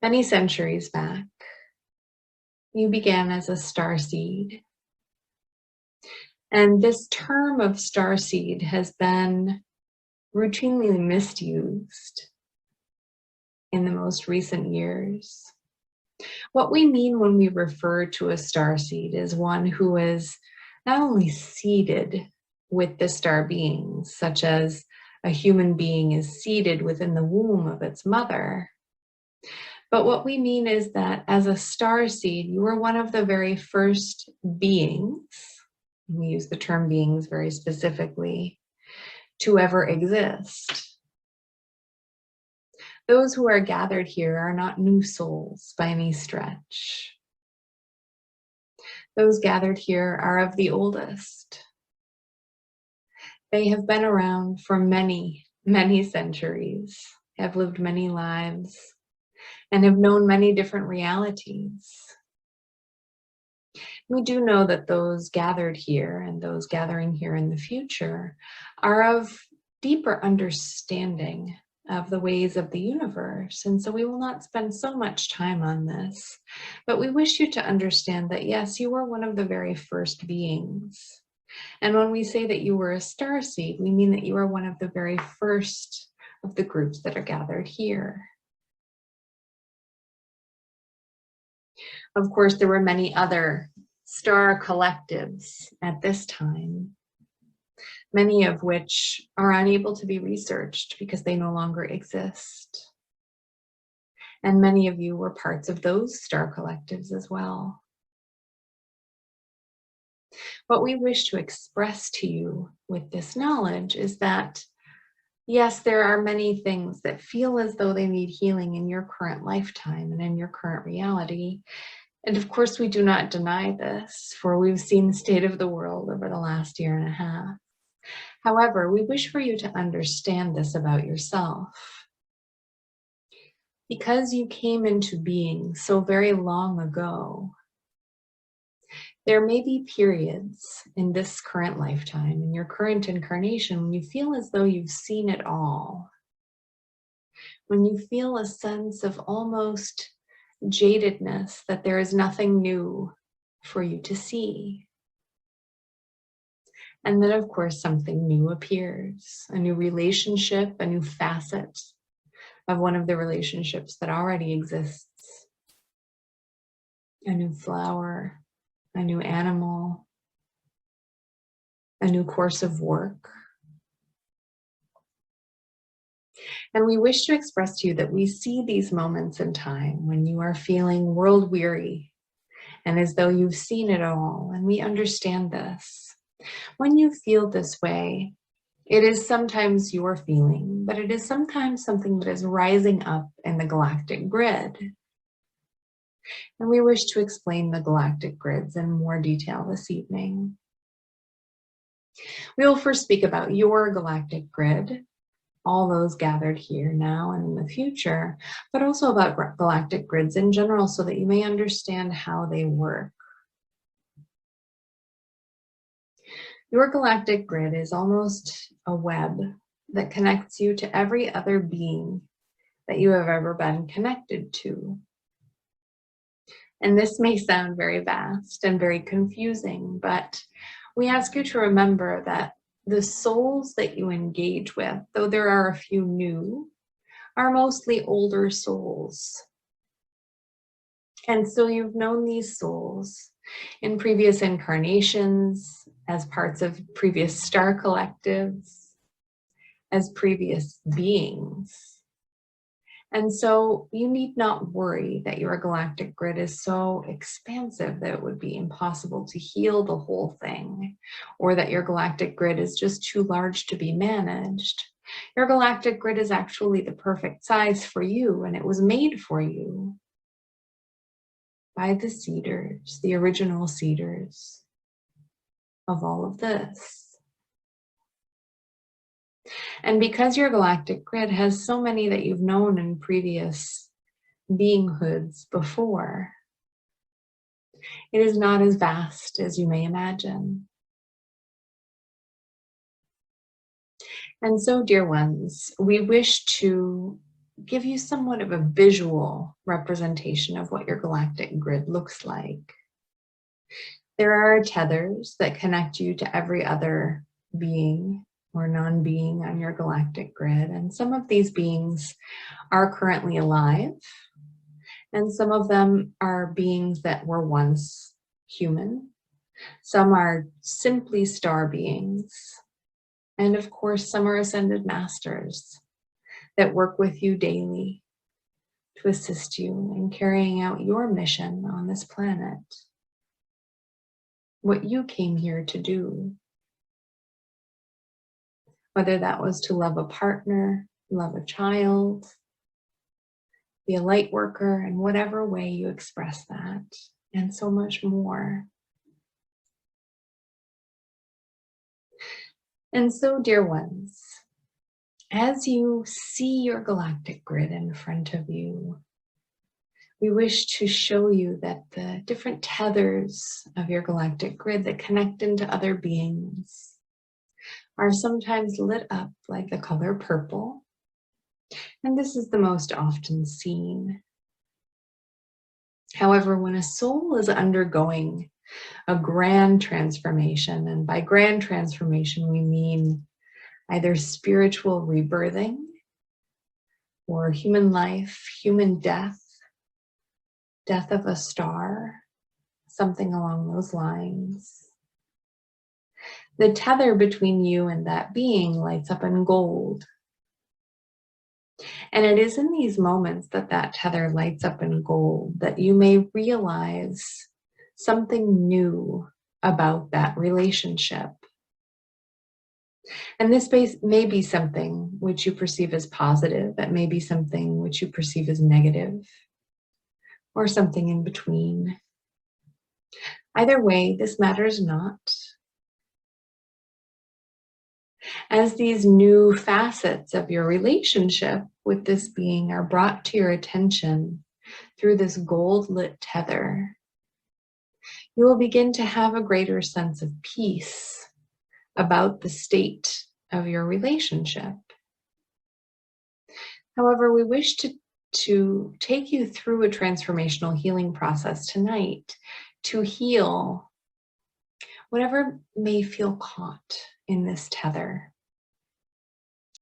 Many centuries back, you began as a starseed. And this term of starseed has been routinely misused in the most recent years. What we mean when we refer to a starseed is one who is not only seated with the star beings, such as a human being is seated within the womb of its mother, but what we mean is that as a starseed, you are one of the very first beings, we use the term beings very specifically, to ever exist. Those who are gathered here are not new souls by any stretch. Those gathered here are of the oldest. They have been around for many, many centuries, have lived many lives, and have known many different realities. We do know that those gathered here and those gathering here in the future are of deeper understanding of the ways of the universe. And so we will not spend so much time on this, but we wish you to understand that yes, you are one of the very first beings. And when we say that you were a starseed, we mean that you are one of the very first of the groups that are gathered here. Of course, there were many other star collectives at this time, many of which are unable to be researched because they no longer exist. And many of you were parts of those star collectives as well. What we wish to express to you with this knowledge is that, yes, there are many things that feel as though they need healing in your current lifetime and in your current reality. And of course, we do not deny this, for we've seen the state of the world over the last year and a half. However, we wish for you to understand this about yourself. Because you came into being so very long ago, there may be periods in this current lifetime, in your current incarnation, when you feel as though you've seen it all. When you feel a sense of almost jadedness, that there is nothing new for you to see. And then, of course, something new appears, a new relationship, a new facet of one of the relationships that already exists, a new flower, a new animal, a new course of work. And we wish to express to you that we see these moments in time when you are feeling world weary and as though you've seen it all, and we understand this. When you feel this way, it is sometimes your feeling, but it is sometimes something that is rising up in the galactic grid. And we wish to explain the galactic grids in more detail this evening. We will first speak about your galactic grid, all those gathered here now and in the future, but also about galactic grids in general so that you may understand how they work. Your galactic grid is almost a web that connects you to every other being that you have ever been connected to. And this may sound very vast and very confusing, but we ask you to remember that the souls that you engage with, though there are a few new, are mostly older souls. And so you've known these souls in previous incarnations, as parts of previous star collectives, as previous beings. And so you need not worry that your galactic grid is so expansive that it would be impossible to heal the whole thing, or that your galactic grid is just too large to be managed. Your galactic grid is actually the perfect size for you, and it was made for you by the seeders, the original seeders of all of this. And because your galactic grid has so many that you've known in previous beinghoods before, it is not as vast as you may imagine. And so, dear ones, we wish to give you somewhat of a visual representation of what your galactic grid looks like. There are tethers that connect you to every other being or non-being on your galactic grid. And some of these beings are currently alive, and some of them are beings that were once human. Some are simply star beings. And of course, some are ascended masters that work with you daily to assist you in carrying out your mission on this planet. What you came here to do. Whether that was to love a partner, love a child, be a light worker, in whatever way you express that, and so much more. And so, dear ones, as you see your galactic grid in front of you, we wish to show you that the different tethers of your galactic grid that connect into other beings are sometimes lit up like the color purple, and this is the most often seen. However, when a soul is undergoing a grand transformation, and by grand transformation we mean either spiritual rebirthing or human life, human death, death of a star, something along those lines. The tether between you and that being lights up in gold. And it is in these moments that that tether lights up in gold that you may realize something new about that relationship. And this may be something which you perceive as positive, that may be something which you perceive as negative, or something in between. Either way, this matters not. As these new facets of your relationship with this being are brought to your attention through this gold-lit tether, you will begin to have a greater sense of peace about the state of your relationship. However, we wish to take you through a transformational healing process tonight to heal whatever may feel caught in this tether.